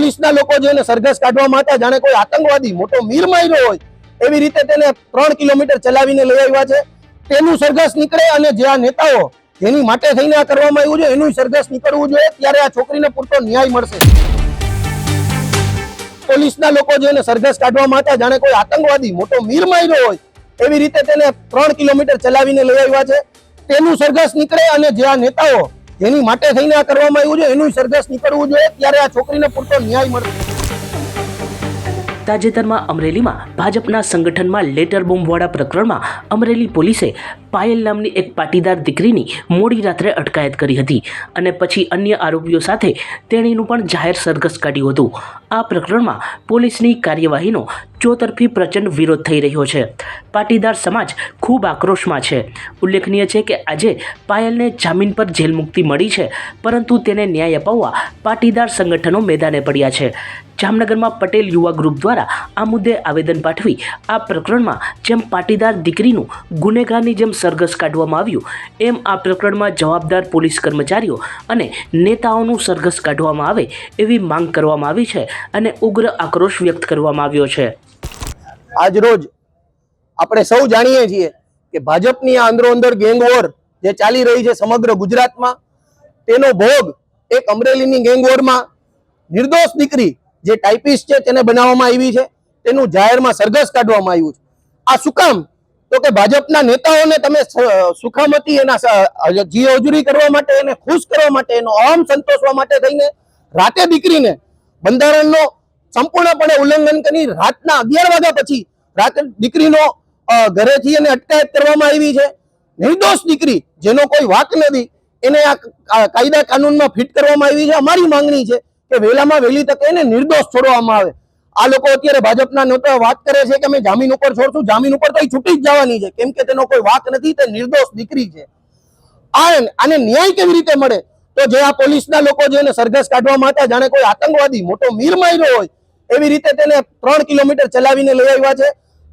પોલીસના લોકો જેને સરઘસ કાઢવામાં હતા જાણે કોઈ આતંકવાદી મોટો મીર માર્યો હોય એવી રીતે તેને 3 કિલોમીટર ચલાવીને લઈ આવ્યા છે। તેનું સરઘસ નીકળે અને જે આ નેતાઓ જેની માટે થઈને આ કરવામાં આવ્યું છે એનું સરઘસ નીકળવું જોઈએ, ત્યારે આ છોકરીને પૂરતો ન્યાય મળશે। પોલીસના લોકો જેને સરઘસ કાઢવામાં હતા જાણે કોઈ આતંકવાદી મોટો મીર માર્યો હોય એવી રીતે તેને 3 કિલોમીટર ચલાવીને લઈ આવ્યા છે। તેનું સરઘસ નીકળે અને જે આ નેતાઓ જેની માટે થઈને આ કરવામાં આવ્યું છે એનું સરઘસ નીકળવું જોઈએ, ત્યારે આ છોકરીને પૂરતો ન્યાય મળશે। તાજેતરમાં અમરેલીમાં ભાજપના સંગઠનમાં લેટર બોમ્બવાળા પ્રકરણમાં અમરેલી પોલીસે પાયલ નામની એક પાટીદાર દીકરીની મોડી રાત્રે અટકાયત કરી હતી અને પછી અન્ય આરોપીઓ સાથે તેણીનું પણ જાહેર સરઘસ કાઢ્યું હતું। આ પ્રકરણમાં પોલીસની કાર્યવાહીનો ચોતરફી પ્રચંડ વિરોધ થઈ રહ્યો છે। પાટીદાર સમાજ ખૂબ આક્રોશમાં છે। ઉલ્લેખનીય છે કે આજે પાયલને જામીન પર જેલ મુક્તિ મળી છે, પરંતુ તેને ન્યાય અપાવવા પાટીદાર સંગઠનો મેદાને પડ્યા છે। જામનગરમાં પટેલ યુવા ગ્રુપ દ્વારા આ મુદ્દે આવેદન પાઠવી આ પ્રકરણમાં જેમ પાટીદાર દીકરીનું ગુનેગારની જેમ સરઘસ કાઢવામાં આવ્યું એમ આ પ્રકરણમાં જવાબદાર પોલીસ કર્મચારીઓ અને નેતાઓનું સરઘસ કાઢવામાં આવે એવી માંગ કરવામાં આવી છે અને ઉગ્ર આક્રોશ વ્યક્ત કરવામાં આવ્યો છે। આજ રોજ આપણે સૌ જાણીએ છીએ કે ભાજપની આ અંદરો-અંદર ગેંગ વોર જે ચાલી રહી છે સમગ્ર ગુજરાતમાં, તેનો ભોગ એક અમરેલીની ગેંગ વોરમાં નિર્દોષ દીકરી જે ટાઈપિસ્ટ છે તેને બનાવવામાં આવી છે, તેનું જાહેરમાં સરઘસ કાઢવામાં આવ્યું છે। આ શું કામ? તો કે ભાજપના નેતાઓને તમે સુખામતી એના જી હજુરી કરવા માટે, એને ખુશ કરવા માટે, એનો અહમ સંતોષવા માટે થઈને રાતે દીકરીને બંધારણનો સંપૂર્ણપણે ઉલ્લંઘન કરી રાતના 11 વાગ્યા પછી રાતે દીકરીનો ઘરેથી એને અટકાયત કરવામાં આવી છે। નિર્દોષ દીકરી જેનો કોઈ વાંક નથી એને આ કાયદા કાનૂનમાં ફિટ કરવામાં આવી છે। અમારી માંગણી છે કે વહેલામાં વહેલી તકે એને નિર્દોષ છોડવામાં આવે। આ લોકો અત્યારે ભાજપના નેતાઓ વાત કરે છે કે અમે જામીન ઉપર છોડશું, જામીન ઉપર તો એ છૂટી જ જવાની છે, કેમ કે તેનો કોઈ વાંક નથી, તે નિર્દોષ દીકરી છે। આને ન્યાય કેવી રીતે મળે? તો જે આ પોલીસના લોકો જેને સરઘસ કાઢવામાં હતા જાણે કોઈ આતંકવાદી મોટો મીર માર્યો હોય એવી રીતે તેને 3 કિલોમીટર ચલાવીને લઈ આવ્યા છે।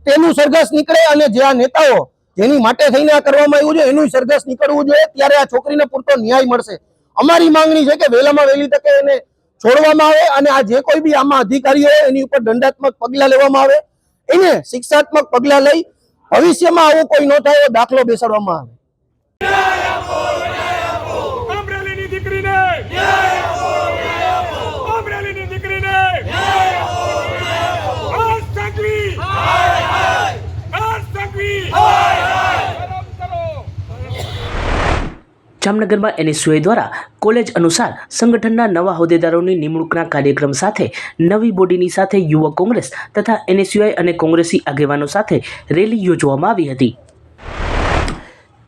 તેનું સરઘસ નીકળે અને જે આ નેતાઓ જેની માટે થઈને આ કરવામાં આવ્યું છે એનું સરઘસ નીકળવું જોઈએ, ત્યારે આ છોકરીને પૂરતો ન્યાય મળશે। અમારી માંગણી છે કે વહેલામાં વહેલી તકે એને છોડવામાં આવે અને આ જે કોઈ બી આમાં અધિકારીઓ હોય એની ઉપર દંડાત્મક પગલાં લેવામાં આવે, એને શિક્ષાત્મક પગલાં લઈ ભવિષ્યમાં આવું કોઈ ન થાય એવો દાખલો બેસાડવામાં આવે। અમરેલીની દીકરીને ન્યાય આપો, ન્યાય આપો, અમરેલીની દીકરીને ન્યાય આપો, ન્યાય આપો, આજ તકવી હાય હાય, આજ તકવી હાય હાય, કરો। જામનગરમાં NSUI દ્વારા કોલેજ અનુસાર સંગઠનના નવા હોદ્દેદારોની નિમણૂકના કાર્યક્રમ સાથે નવી બોડીની સાથે યુવક કોંગ્રેસ તથા NSUI અને કોંગ્રેસી આગેવાનો સાથે રેલી યોજવામાં આવી હતી।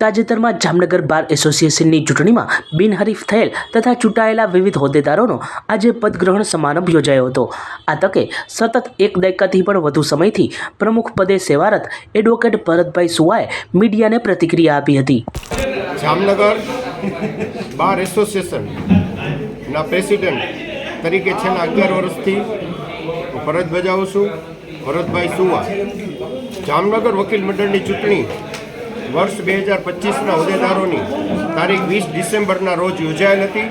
તાજેતરમાં જામનગર બાર એસોસિએશનની ચૂંટણીમાં બિનહરીફ થયેલ તથા ચૂંટાયેલા વિવિધ હોદ્દેદારોનો આજે પદગ્રહણ સમારંભ યોજાયો હતો। આ તકે સતત 1 દાયકાથી પણ વધુ સમયથી પ્રમુખ પદે સેવારત એડવોકેટ ભરતભાઈ સુવાએ મીડિયાને પ્રતિક્રિયા આપી હતી। જામનગર બાર એસોસિએશનના પ્રેસિડેન્ટ તરીકે છેલ્લા 11 વર્ષથી ફરજ બજાવું છું, ભરતભાઈ સુવા। જામનગર વકીલ મંડળની ચૂંટણી વર્ષ 2025ના હોદ્દેદારોની તારીખ 20 ડિસેમ્બરના રોજ યોજાયેલ હતી।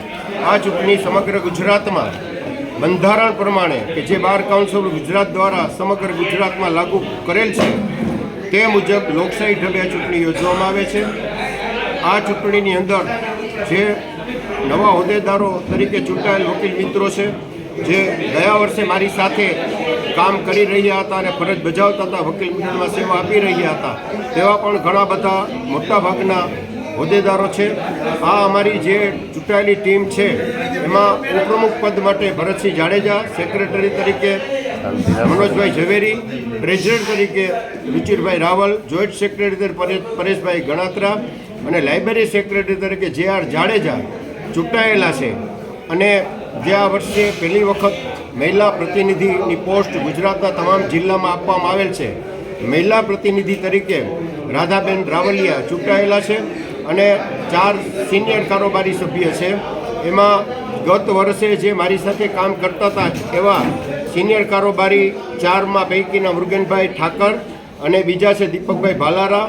આ ચૂંટણી સમગ્ર ગુજરાતમાં બંધારણ પ્રમાણે કે જે બાર કાઉન્સિલ ગુજરાત દ્વારા સમગ્ર ગુજરાતમાં લાગુ કરેલ છે તે મુજબ લોકશાહી ઢબે આ ચૂંટણી યોજવામાં આવે છે। આ ચૂંટણીની અંદર જે નવા હોદ્દેદારો તરીકે ચૂંટાયેલ વકીલ મિત્રો છે, જે ગયા વર્ષે મારી સાથે કામ કરી રહ્યા હતા અને ફરજ બજાવતા હતા, વકીલ મંડળમાં સેવા આપી રહ્યા હતા, તેવા પણ ઘણા બધા મોટાભાગના હોદ્દેદારો છે। આ અમારી જે ચૂંટાયેલી ટીમ છે એમાં ઉપપ્રમુખ પદ માટે ભરતસિંહ જાડેજા, સેક્રેટરી તરીકે મનોજભાઈ ઝવેરી, ટ્રેઝરર તરીકે રુચિરભાઈ રાવલ, જોઈન્ટ સેક્રેટરી તરીકે પરેશભાઈ ગણાત્રા અને લાઇબ્રેરી સેક્રેટરી તરીકે JR જાડેજા ચૂંટાયેલા છે। અને જે આ વર્ષે પહેલી વખત મહિલા પ્રતિનિધિની પોસ્ટ ગુજરાતના તમામ જિલ્લામાં આપવામાં આવેલ છે। મહિલા પ્રતિનિધિ તરીકે રાધાબેન રાવલિયા ચૂંટાયેલા છે અને 4 સિનિયર કારોબારી સભ્ય છે। એમાં ગત વર્ષે જે મારી સાથે કામ કરતા હતા એવા સિનિયર કારોબારી 4માં પૈકીના મૃગનભાઈ ઠાકર અને બીજા છે દીપકભાઈ ભાલારા,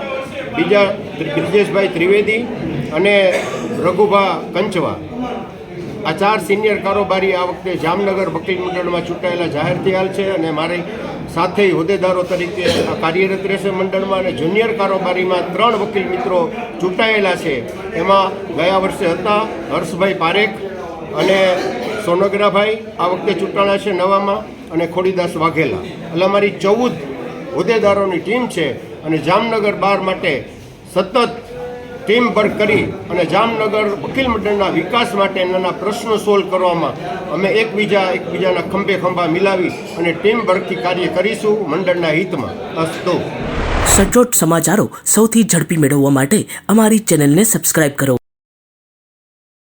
બીજા બ્રિજેશભાઈ ત્રિવેદી અને રઘુભા કંચવા। આ 4 સિનિયર કારોબારી આ વખતે જામનગર વકીલ મંડળમાં ચૂંટાયેલા જાહેર થયેલ છે અને મારી સાથે હોદ્દેદારો તરીકે આ કાર્યરત રહેશે મંડળમાં. અને જુનિયર કારોબારીમાં 3 વકીલ મિત્રો ચૂંટાયેલા છે. એમાં ગયા વર્ષે હતા હર્ષભાઈ પારેખ અને સોનગરાભાઈ, આ વખતે ચૂંટાણા છે નવામાં, અને ખોડીદાસ વાઘેલા. એટલે અમારી 14 હોદ્દેદારોની ટીમ છે અને જામનગર બાર માટે સતત ટીમ વર્ક કરી અને જામનગર વકીલ મંડળના વિકાસ માટેના પ્રશ્નો સોલ્વ કરવામાં અમે એકબીજાના ખંભે ખંભા મિલાવી અને ટીમ વર્કથી કાર્ય કરીશું મંડળના હિતમાં. અસ્તુ. સચોટ સમાચારો સૌથી ઝડપી મેળવવા માટે અમારી ચેનલને સબસ્ક્રાઇબ કરો.